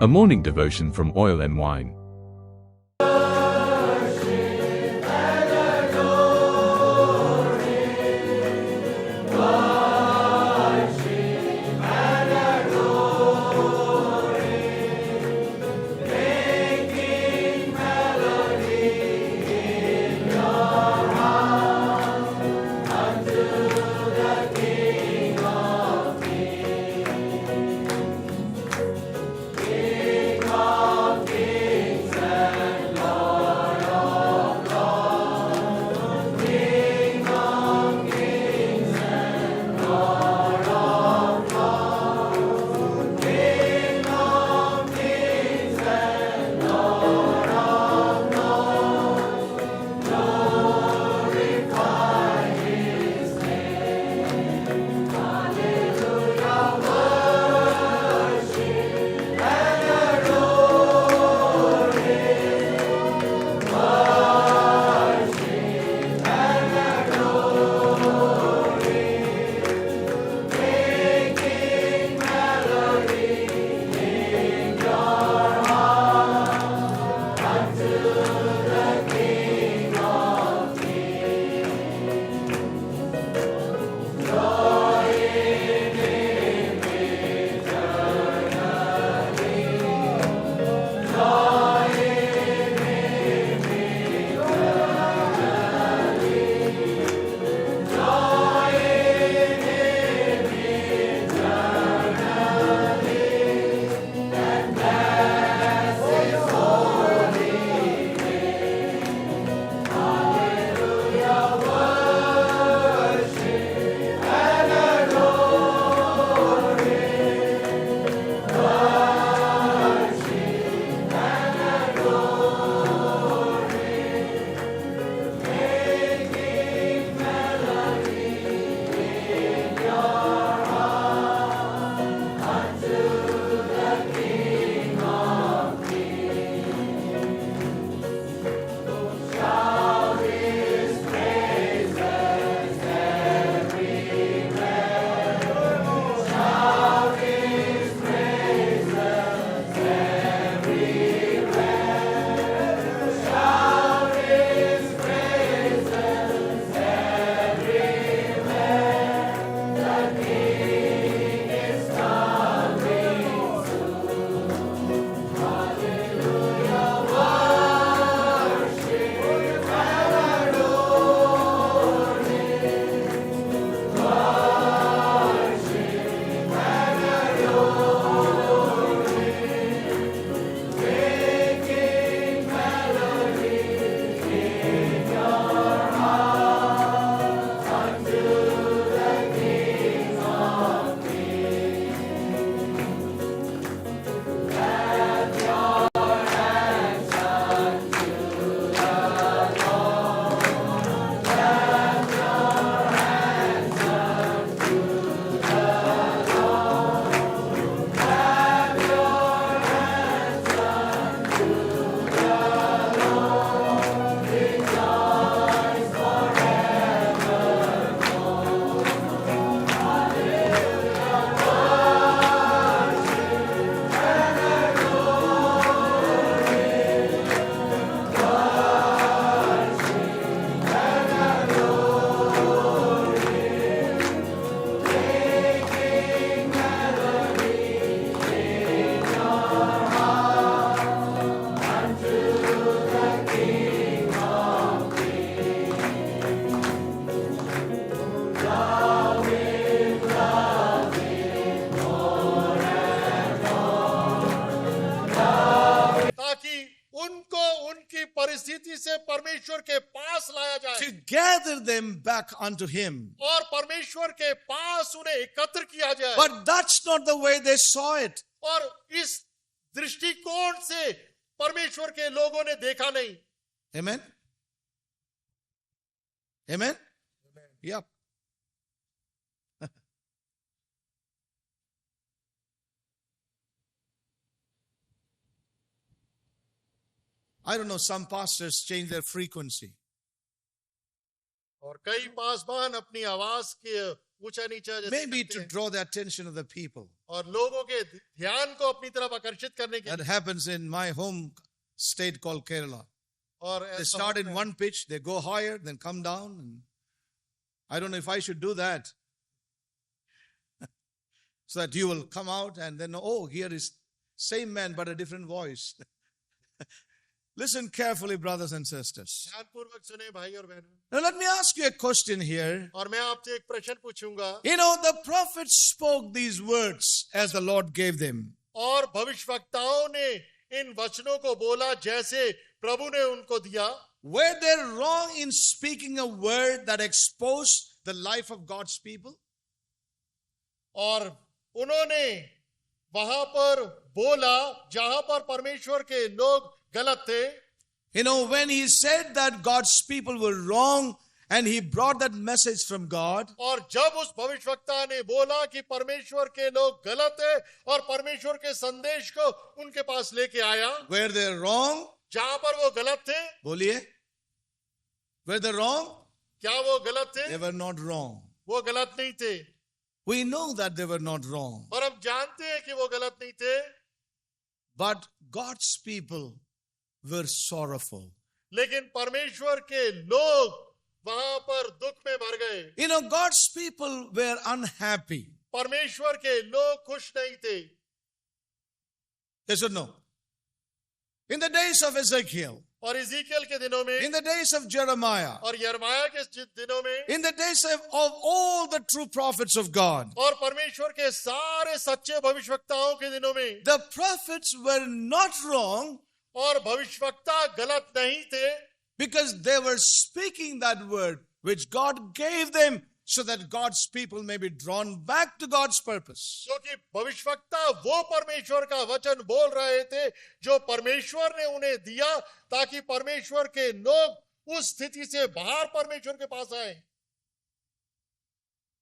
A morning devotion from Oil and Wine. परिस्थिति से परमेश्वर के पास लाया जाए, to gather them back unto him. और परमेश्वर के पास उन्हें एकत्र किया जाए. But that's not the way they saw it. और इस दृष्टिकोण से परमेश्वर के लोगों ने देखा नहीं. Amen? Amen? Yep. I don't know, some pastors change their frequency. और कई पासवान अपनी आवाज के ऊंचा नीचा जैसे maybe करते to हैं, draw the attention of the people. और लोगों के ध्यान को अपनी तरफ आकर्षित करने के That लिए। happens in my home state called Kerala. और They ऐसा start होता in है। one pitch, they go higher, then come down. And I don't know if I should do that. So that you will come out and then, oh, here is same man but a different voice. Listen carefully, brothers and sisters. ध्यानपूर्वक सुने भाई और बहनों। Now let me ask you a question here. और मैं आपसे एक प्रश्न पूछूंगा। You know, the prophets spoke these words as the Lord gave them. और भविष्यवक्ताओं ने इन वचनों को बोला जैसे प्रभु ने उनको दिया। Were they wrong in speaking a word that exposed the life of God's people? और उन्होंने वहां पर बोला जहां पर परमेश्वर के लोग गलत थे। You know, when he said that God's people were wrong and he brought that message from God, और जब उस भविष्यवक्ता ने बोला कि परमेश्वर के लोग गलत है और परमेश्वर के संदेश को उनके पास लेके आया, were they wrong? जहां पर वो गलत थे, बोलिए. Were they wrong? क्या वो गलत थे? They were not wrong. वो गलत नहीं थे। We know that they were not wrong. और हम जानते हैं कि वो गलत नहीं थे, But God's people were sorrowful. लेकिन परमेश्वर के लोग वहां पर दुख में भर गए। You know, God's people were unhappy. परमेश्वर के लोग खुश नहीं थे। Yes or no? In the days of Ezekiel, और इज़ीकियल के दिनों में, in the days of Jeremiah, और यिर्मयाह के दिनों में, in the days of all the true prophets of God, और परमेश्वर के सारे सच्चे भविष्यवक्ताओं के दिनों में, the prophets were not wrong और भविष्यवक्ता गलत नहीं थे, because they were speaking that word which God gave them so that God's people may be drawn back to God's purpose. क्योंकि भविष्यवक्ता वो परमेश्वर का वचन बोल रहे थे जो परमेश्वर ने उन्हें दिया ताकि परमेश्वर के लोग उस स्थिति से बाहर परमेश्वर के पास आए।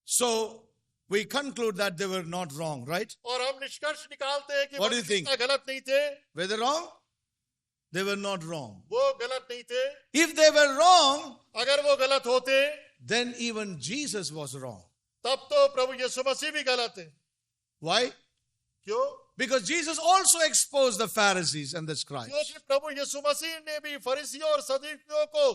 So we conclude that they were not wrong, right? और हम निष्कर्ष निकालते हैं कि What do you think? भविष्यवक्ता गलत नहीं थे, Were they wrong? They were not wrong. वो गलत नहीं थे। If they were wrong, अगर वो गलत होते then even Jesus was wrong. तब तो प्रभु यीशु मसीह भी गलत है। Why? क्यों? Because Jesus also exposed the Pharisees and the scribes. क्योंकि प्रभु यीशु मसीह ने भी फरीसियों और सदूकियों को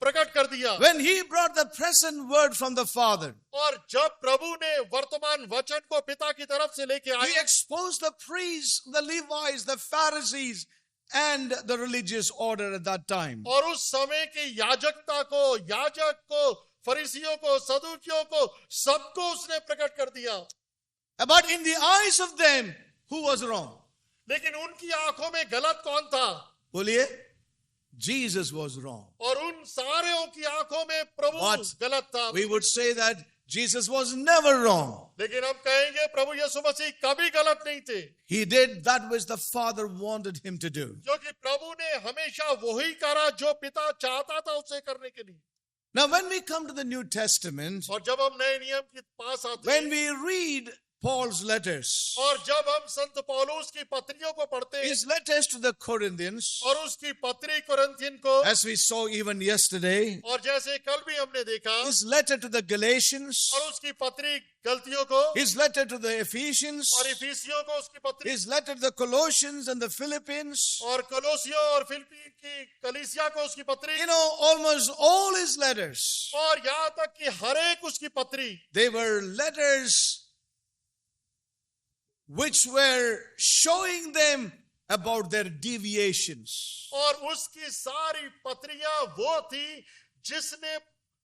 प्रकट कर दिया। When he brought the present word from the Father, और जब प्रभु ने वर्तमान वचन को पिता की तरफ से लेके he आए, exposed the priests, the Levites, the Pharisees, and the religious order at that time. और उस समय की याजकता को, याजक को, फरीसियों को, सदूकियों को, सबको उसने प्रकट कर दिया। But in the eyes of them, who was wrong? लेकिन उनकी आंखों में गलत कौन था? बोलिए, Jesus was wrong. और उन सारों की आंखों में प्रभु But गलत था। we would say that Jesus was never wrong. लेकिन हम कहेंगे प्रभु यीशु मसीह कभी गलत नहीं थे, He did that which the Father wanted him to do. क्योंकि प्रभु ने हमेशा वही करा जो पिता चाहता था उसे करने के लिए। Now, when we come to the New Testament, और जब हम नए नियम के पास आते when हैं we read Paul's letters, और जब हम संत पौलुस की पत्रियों को पढ़ते हैं his letters to the Corinthians, और उसकी पत्री कुरिन्थियन को, as we saw even yesterday, और जैसे कल भी हमने देखा, his letter to the Galatians, और उसकी पत्री गलतियों को, his letter to the Ephesians, और इफिसियों को उसकी पत्री, his letter to the Colossians and the Philippians, और कलोसियों और फिलिप्पी की कलीसिया को उसकी पत्री, you know, almost all his letters, और यहाँ तक कि हर एक उसकी पत्री, they were letters which were showing them about their deviations. और उसकी सारी पत्रियां वो थी जिसने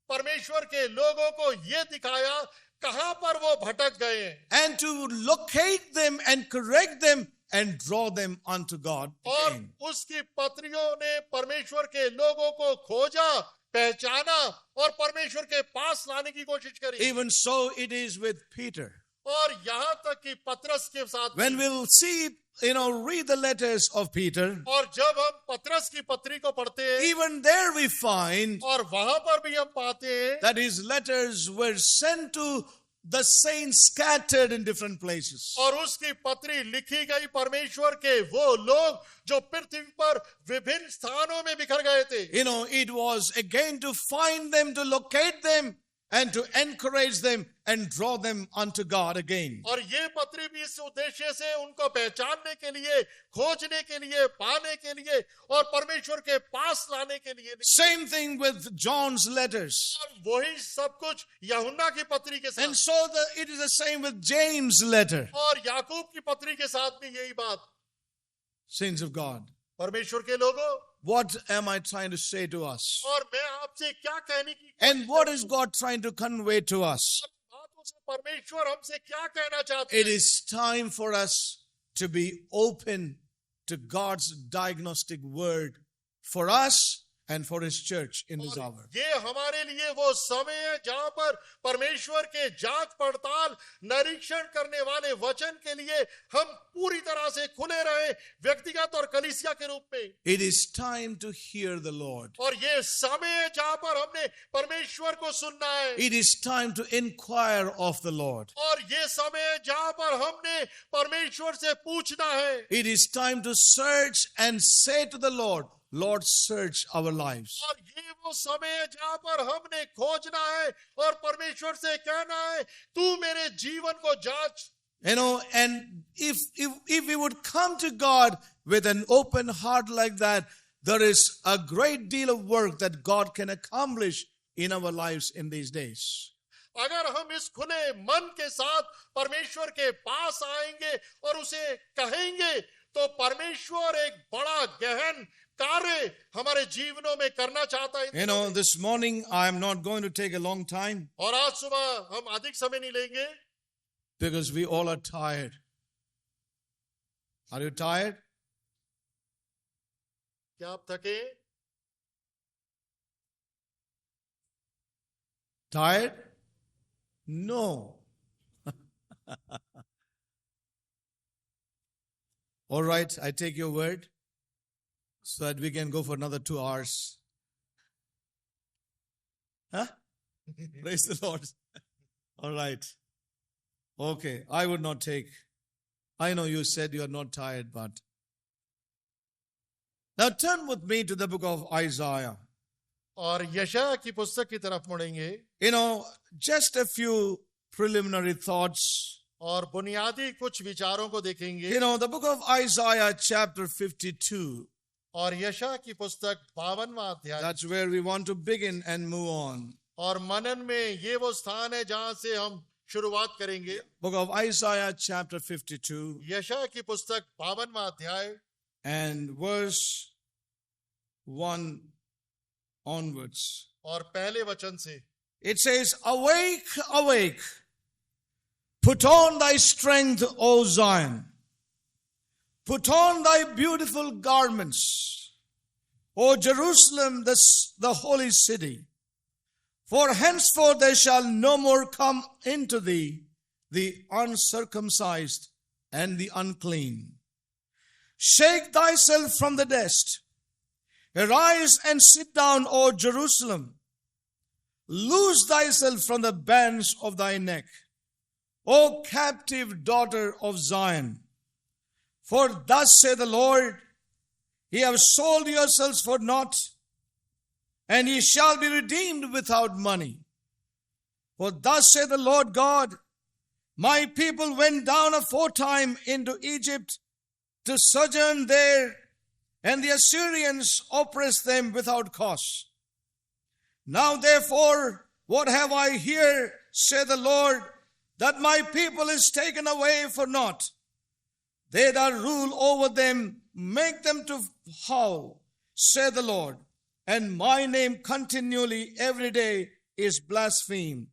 परमेश्वर के लोगों को ये दिखाया कहां पर वो भटक गए हैं, And to locate them and correct them and draw them unto God और again. उसकी पत्रियों ने परमेश्वर के लोगों को खोजा, पहचाना और परमेश्वर के पास लाने की कोशिश करी। Even so it is with Peter. और यहाँ तक कि पतरस के साथ भी। When we'll see, read the letters of Peter, और जब हम पतरस की पत्री को पढ़ते हैं, even there we find और वहां पर भी हम पाते हैं that his letters were sent to the saints scattered in different places. और उसकी पत्री लिखी गई परमेश्वर के वो लोग जो पृथ्वी पर विभिन्न स्थानों में बिखर गए थे। It was again to find them, to locate them, and to encourage them and draw them unto God again. और ये पत्री भी इस उद्देश्य से उनको पहचानने के लिए, खोजने के लिए, पाने के लिए और परमेश्वर के पास लाने के लिए। Same thing with John's letters. और वही सब कुछ यूहन्ना की पत्री के And साथ, so it is the same with James' letter. और याकूब की पत्री के साथ भी यही बात। Saints of God, परमेश्वर के लोगों, what am I trying to say to us? और मैं आपसे क्या कहने की And what is God trying to convey to us? बातों से परमेश्वर हमसे क्या कहना चाहते It हैं? is time for us to be open to God's diagnostic word for us and for His church in this hour. ये हमारे लिए वो समय है जहां पर परमेश्वर के जांच पड़ताल निरीक्षण करने वाले वचन के लिए हम पूरी तरह से खुले रहे, व्यक्तिगत और कलीसिया के रूप में। It is time to hear the Lord. और ये समय है जहां पर हमने परमेश्वर को सुनना है, It is time to inquire of the Lord. और ये समय है जहां पर हमने परमेश्वर से पूछना है। It is time to search and say to the Lord, Lord, search our lives. और ये वो समय है जहां पर हमने खोजना है और परमेश्वर से कहना है, तू मेरे जीवन को जांच। You know, and if we would come to God with an open heart like that, there is a great deal of work that God can accomplish in our lives in these days. अगर हम इस खुले मन के साथ परमेश्वर के पास आएंगे और उसे कहेंगे, तो परमेश्वर एक बड़ा गहन कार्य हमारे जीवनों में करना चाहता है। You know, this morning I am not going to take a long time और आज सुबह हम अधिक समय नहीं लेंगे, because we all are tired. Are you tired? क्या आप थके? Tired? No. All right, I take your word so that we can go for another 2 hours. Huh? Praise the Lord. All right. Okay, I would not take. I know you said you are not tired, but. Now turn with me to the book of Isaiah. और यशायाह की पुस्तक की तरफ मुड़ेंगे। You know, just a few preliminary thoughts. और बुनियादी कुछ विचारों को देखेंगे। You know, the book of Isaiah, chapter 52. और यशायाह की पुस्तक 52वां अध्याय, That's where we want to begin and move on. और मनन में ये वो स्थान है जहां से हम शुरुआत करेंगे। Book of Isaiah, chapter 52, यशायाह की पुस्तक 52वां अध्याय and verse 1 onwards. और पहले वचन से It says, Awake, awake, put on thy strength, O Zion. Put on thy beautiful garments, O Jerusalem, the holy city. For henceforth there shall no more come into thee the uncircumcised and the unclean. Shake thyself from the dust. Arise and sit down, O Jerusalem. Loose thyself from the bands of thy neck, O captive daughter of Zion. For thus saith the Lord, ye have sold yourselves for naught, and ye shall be redeemed without money. For thus saith the Lord God, my people went down aforetime into Egypt to sojourn there, and the Assyrians oppressed them without cause. Now therefore, what have I here, saith the Lord, that my people is taken away for naught? They that rule over them make them to howl, saith the Lord, and my name continually every day is blasphemed.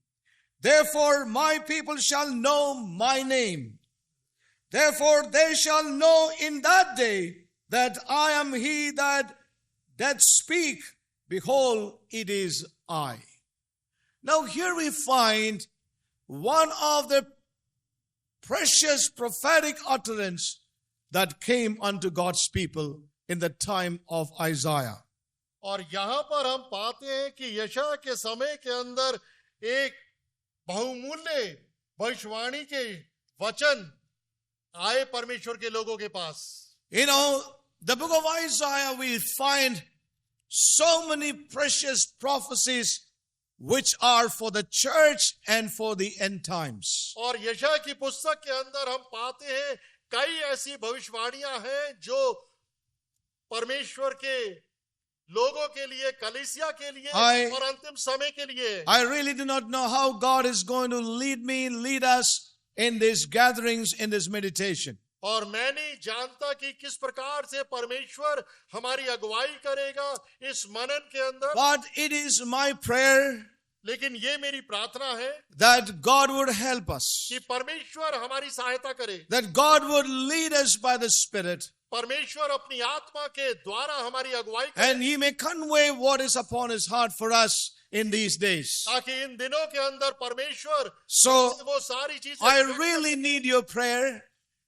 Therefore my people shall know my name. Therefore they shall know in that day that I am he that speak. Behold, it is I. Now here we find one of the precious prophetic utterance that came unto God's people in the time of Isaiah. और यहाँ पर हम पाते हैं कि यशायाह के समय के अंदर एक बहुमूल्य भविष्यवाणी के वचन आए परमेश्वर के लोगों के पास। You know, the book of Isaiah, we find so many precious prophecies which are for the church and for the end times. और यशायाह की पुस्तक के अंदर हम पाते हैं कई ऐसी भविष्यवाणियां हैं जो परमेश्वर के लोगों के लिए, कलीसिया के लिए और अंतिम समय के लिए। I really do not know how God is going to lead us in these gatherings, in this meditation. और मैं नहीं जानता कि किस प्रकार से परमेश्वर हमारी अगुवाई करेगा इस मनन के अंदर, But it is my prayer लेकिन ये मेरी प्रार्थना है that God would help us, कि परमेश्वर हमारी सहायता करे, that God would lead us by the Spirit, परमेश्वर अपनी आत्मा के द्वारा हमारी अगुवाई करे, and He may convey what is upon His heart for us in these days. ताकि इन दिनों के अंदर परमेश्वर So वो सारी चीजें I really need your prayer,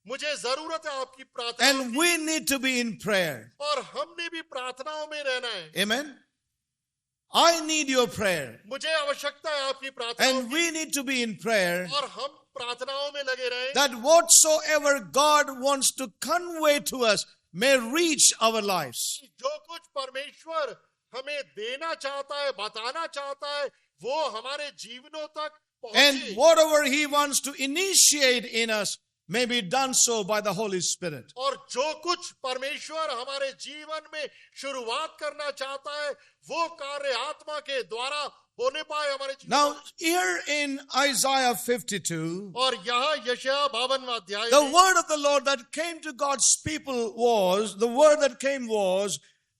मुझे जरूरत है आपकी प्रार्थना and we need to be in prayer. और हमने भी प्रार्थनाओं में रहना है। Amen. I need your prayer, मुझे आवश्यकता है आपकी प्रार्थनाओं and we need to be in prayer, की, और हम प्रार्थनाओं में लगे रहें that whatsoever God wants to convey to us may reach our lives. जो कुछ परमेश्वर हमें देना चाहता है, बताना चाहता है, वो हमारे जीवनों तक And पहुंचे, whatever He wants to initiate in us may be done so by the Holy Spirit. और जो कुछ परमेश्वर हमारे जीवन में शुरुआत करना चाहता है वो कार्य आत्मा के द्वारा होने पाए हमारे जीवन Now, में। here in Isaiah 52, और यहाँ यशायाह 52वां अध्याय the में word of the Lord that came to God's people was,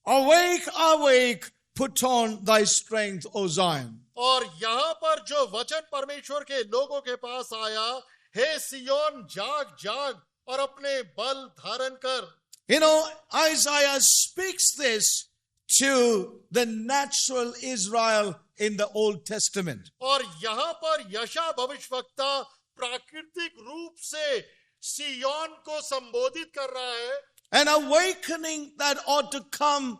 awake, awake, put on thy strength, O Zion. और यहाँ पर जो वचन परमेश्वर के लोगों के पास आया, हे सियोन जाग जाग और अपने बल धारण कर। You know, Isaiah speaks this to the natural Israel in the Old Testament. और यहाँ पर यशा भविष्यवक्ता प्राकृतिक रूप से सियोन को संबोधित कर रहा है, An awakening that ought to come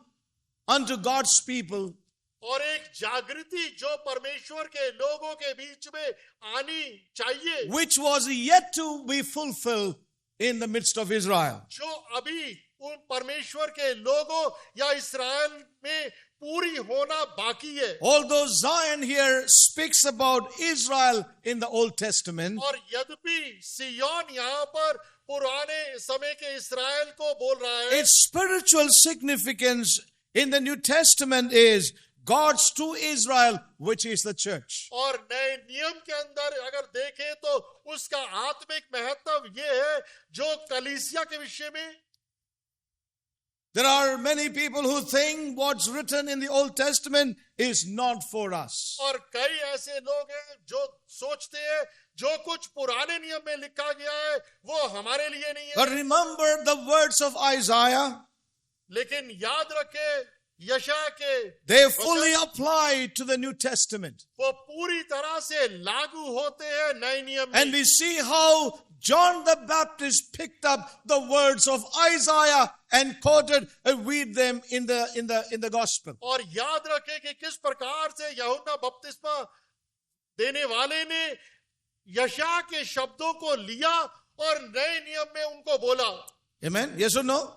unto God's people, और एक जागृति जो परमेश्वर के लोगों के बीच में आनी चाहिए, which was yet to be fulfilled in the midst of Israel. जो अभी उन परमेश्वर के लोगों या इस्राएल में पूरी होना बाकी है। Although Zion here speaks about Israel in the Old Testament, और यद्यपि सियोन यहाँ पर पुराने समय के इस्राएल को बोल रहा है, its spiritual significance in the New Testament is God's true Israel, which is the church. और नए नियम के अंदर अगर देखें तो उसका आत्मिक महत्व ये है जो कलीसिया के विषय में। There are many people who think what's written in the Old Testament is not for us. और कई ऐसे लोग हैं जो सोचते हैं जो कुछ पुराने नियम में लिखा गया है वो हमारे लिए नहीं है। But remember the words of Isaiah, लेकिन याद रखें यशायाह के they fully apply to the New Testament. वो पूरी तरह से लागू होते हैं नए नियम And में। we see how John the Baptist picked up the words of Isaiah and quoted and read them in the gospel. और याद रखें कि किस प्रकार से यूहन्ना बपतिस्मा देने वाले ने यशायाह के शब्दों को लिया और नए नियम में उनको बोला। Amen? Yes or no?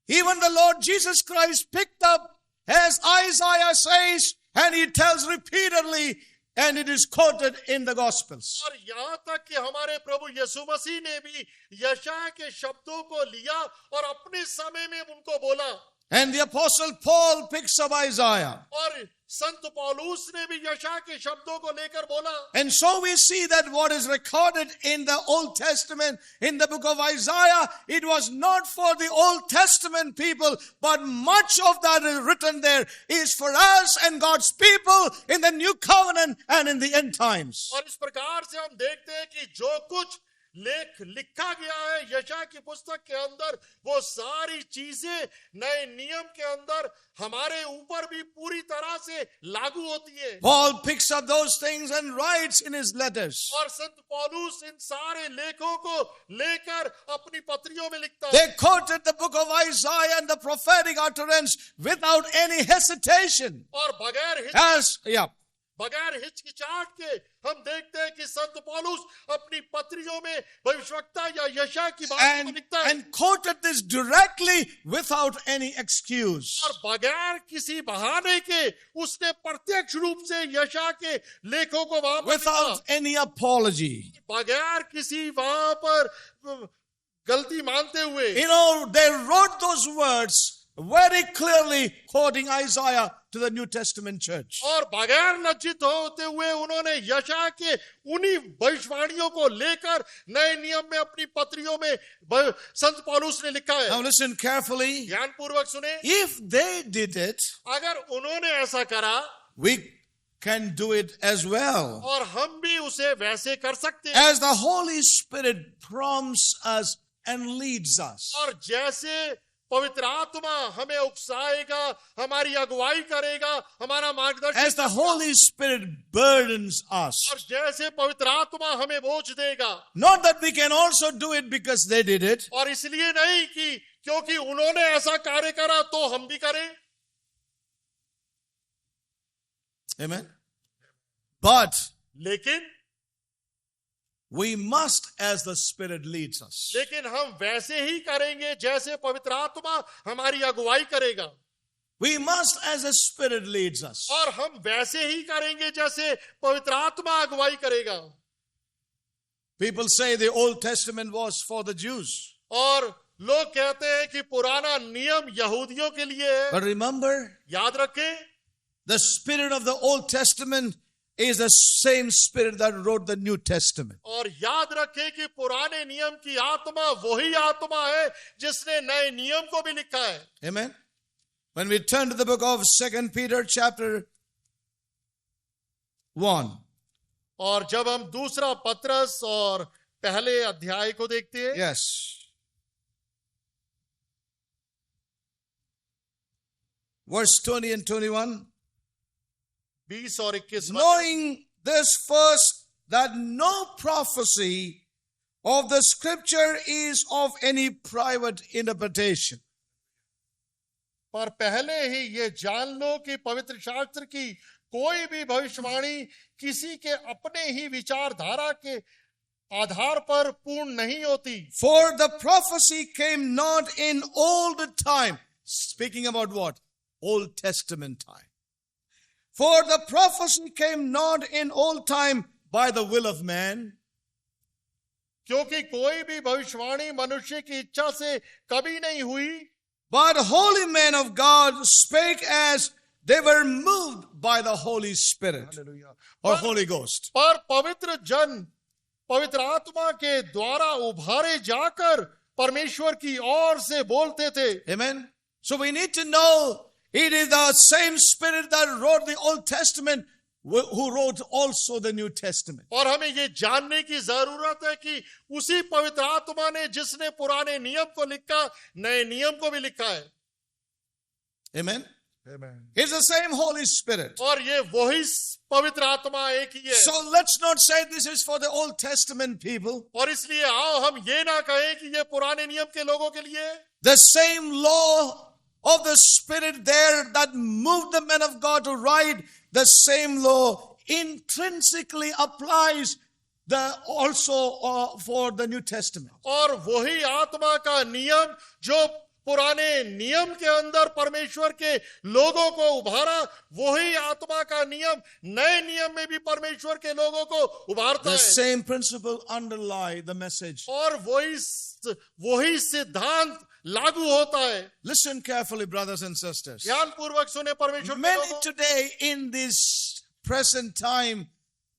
Even the Lord Jesus Christ picked up as Isaiah says, and he tells repeatedly, and it is quoted in the Gospels. और यहाँ तक कि हमारे प्रभु यीशु मसीह ने भी यशायाह के शब्दों को लिया और अपने समय में उनको बोला। And the Apostle Paul picks up Isaiah. और संत पौलुस ने भी यशायाह के शब्दों को लेकर बोला। And so we see that what is recorded in the Old Testament, in the book of Isaiah, it was not for the Old Testament people, but much of that is written there is for us and God's people in the New Covenant and in the end times. और इस प्रकार से हम देखते हैं कि जो कुछ लिखा गया है यशायाह की पुस्तक के अंदर वो सारी चीजें नए नियम के अंदर हमारे ऊपर भी पूरी तरह से लागू होती है। Paul picks up those things and writes in his letters. और संत पौलुस इन सारे लेखों को लेकर अपनी पत्रियों में लिखता है। They quoted the book of Isaiah and the prophetic utterance without any hesitation. और बगैर बगैर हिचकिचाहट के हम देखते हैं कि संत पौलुस अपनी पत्रियों में भविष्यवक्ता या यशायाह की बात को लिखता है and quoted this directly without any excuse. और बगैर किसी बहाने के उसने प्रत्यक्ष रूप से यशायाह के लेखों को वहां पर Without लिखा, any apology. बगैर किसी वहां पर गलती मानते हुए। You know, they wrote those words very clearly, quoting Isaiah to the New Testament church. और बगैर लज्जित होते हुए उन्होंने यशायाह के उन्हीं भविष्यवाणियों को लेकर नए नियम में अपनी पत्रियों में संत पौलुस ने लिखा है। Now listen carefully. ध्यान पूर्वक सुने, If they did it, अगर उन्होंने ऐसा करा we can do it as well. और हम भी उसे वैसे कर सकते हैं। As the Holy Spirit prompts us and leads us. और जैसे पवित्र आत्मा हमें उकसाएगा, हमारी अगुवाई करेगा, हमारा मार्गदर्शन As the करेगा, Holy Spirit burdens us. और जैसे पवित्र आत्मा हमें बोझ देगा। Not that we can also do it because they did it. और इसलिए नहीं कि क्योंकि उन्होंने ऐसा कार्य करा तो हम भी करें। Amen. But लेकिन we must as the Spirit leads us. लेकिन हम वैसे ही करेंगे जैसे पवित्र आत्मा हमारी अगुवाई करेगा। We must as the Spirit leads us. और हम वैसे ही करेंगे जैसे पवित्र आत्मा अगुवाई करेगा। People say the Old Testament was for the Jews. और लोग कहते हैं कि पुराना नियम यहूदियों के लिए है। But remember, याद रखें, the Spirit of the Old Testament is the same Spirit that wrote the New Testament. और याद रखें कि पुराने नियम की आत्मा वही आत्मा है जिसने नए नियम को भी लिखा है। Amen. When we turn to the book of 2 Peter chapter 1, और जब हम दूसरा पत्रस और पहले अध्याय को देखते हैं, yes, verse 20 and 21, 20 और 21 knowing this first, that no prophecy of the scripture is of any private interpretation. पर पहले ही ये जान लो कि पवित्र शास्त्र की कोई भी भविष्यवाणी किसी के अपने ही विचारधारा के आधार पर पूर्ण नहीं होती। For the prophecy came not in old time. Speaking about what? Old Testament time. For the prophecy came not in old time by the will of man. क्योंकि कोई भी भविष्यवाणी मनुष्य की इच्छा से कभी नहीं हुई, But holy men of God spake as they were moved by the Holy Spirit or Holy Ghost. पर पवित्र जन पवित्र आत्मा के द्वारा उभारे जाकर परमेश्वर की ओर से बोलते थे। Amen. So we need to know it is the same Spirit that wrote the Old Testament who wrote also the New Testament. और हमें ये जानने की जरूरत है कि उसी पवित्र आत्मा ने जिसने पुराने नियम को लिखा, नए नियम को भी लिखा है। Amen. It's the same Holy Spirit. और ये वही पवित्र आत्मा एक ही है। So let's not say this is for the Old Testament people. और इसलिए आओ हम ये ना कहें कि ये पुराने नियम के लोगों के लिए है। The same law of the Spirit there that moved the men of God to write, the same law intrinsically applies also for the New Testament. और वही आत्मा का नियम जो पुराने नियम के अंदर परमेश्वर के लोगों को उभारा, वही आत्मा का नियम नए नियम में भी परमेश्वर के लोगों को उभारता The है। same principle underlie the message. और वही सिद्धांत लागू होता है। Listen carefully, brothers and sisters. ध्यान पूर्वक सुने परमेश्वर के Many लोगों। today in this present time,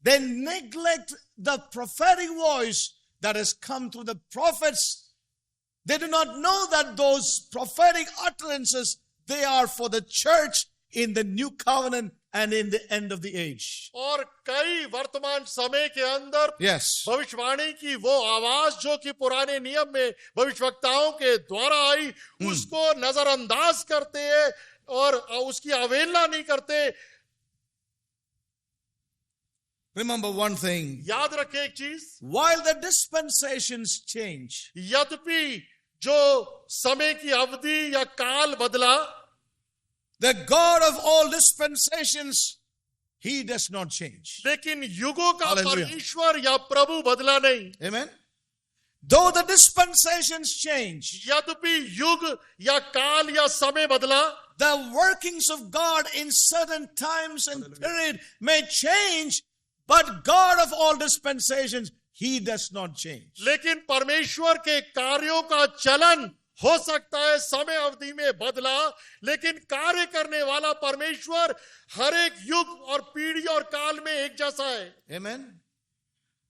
they neglect the prophetic voice that has come through the prophets. They do not know that those prophetic utterances, they are for the church in the new covenant and in the end of the age. और कई वर्तमान समय के अंदर Yes. भविष्यवाणी की वो आवाज जो कि पुराने नियम में भविष्यवक्ताओं के द्वारा आई, उसको नजरअंदाज करते हैं और उसकी अवहेलना नहीं करते। Remember one thing. याद रखें एक चीज, While the dispensations change, यद्यपि जो समय की अवधि या काल बदला, the God of all dispensations He does not change. लेकिन युगों का Hallelujah. परमेश्वर या प्रभु बदला नहीं. Amen. Though the dispensations change, यद्यपि युग या काल या समय बदला, the workings of God in certain times and period may change, but God of all dispensations, He does not change. लेकिन परमेश्वर के कार्यों का चलन हो सकता है समय अवधि में बदला, लेकिन कार्य करने वाला परमेश्वर हर एक युग और पीढ़ी और काल में एक जैसा है. Amen.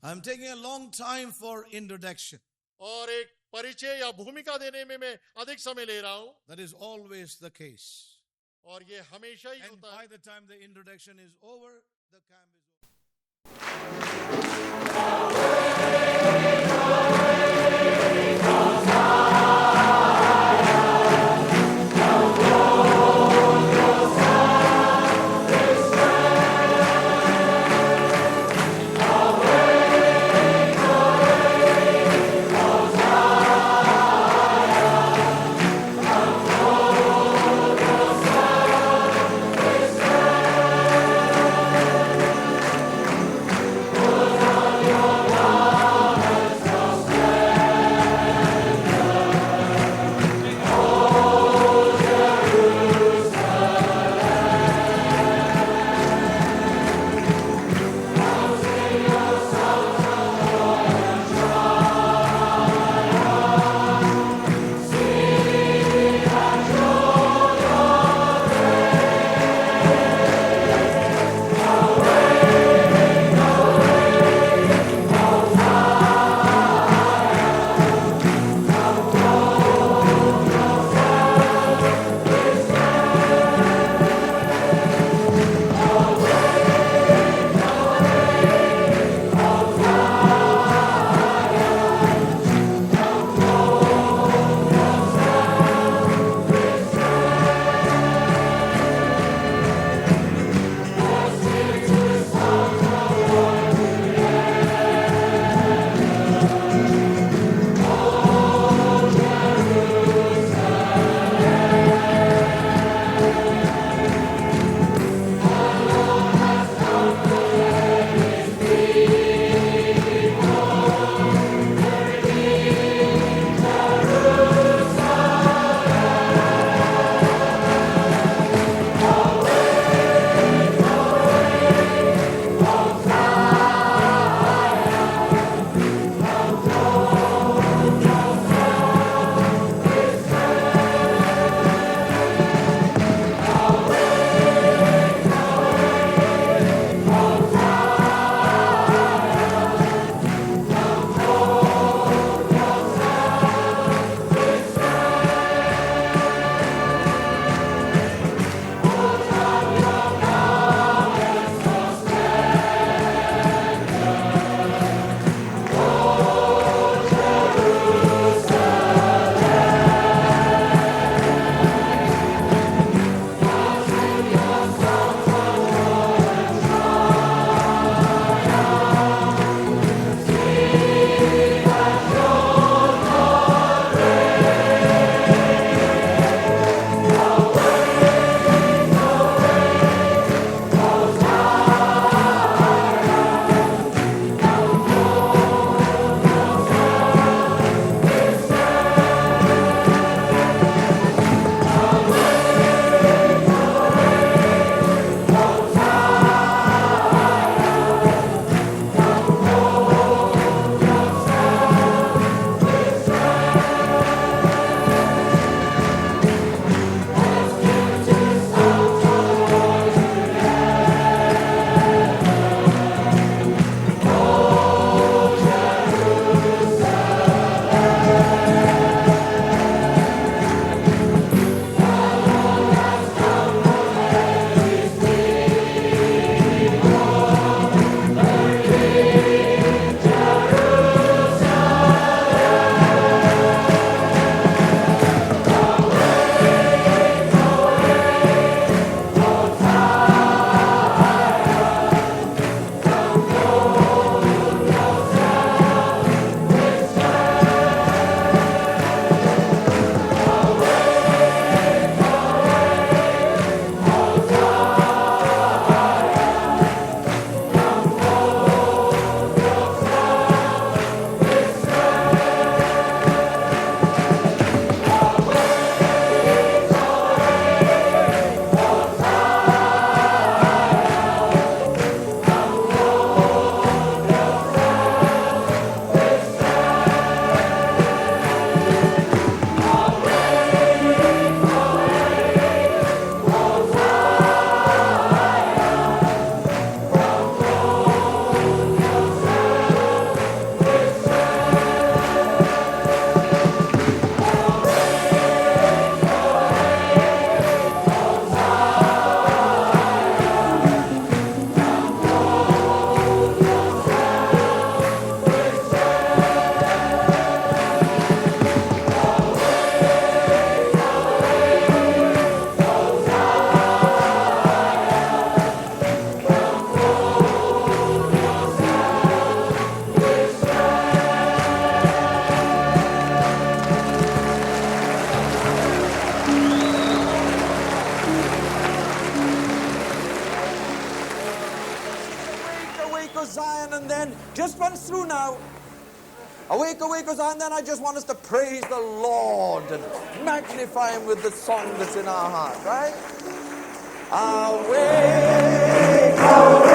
I'm taking a long time for introduction. और एक परिचय या भूमिका देने में मैं अधिक समय ले रहा हूं. That is always the case. और ये हमेशा ही And होता by है. the time the introduction is over, the camp is through now. Awake, awake, Hosanna, and then I just want us to praise the Lord and magnify Him with the song that's in our heart, right? Awake, awake.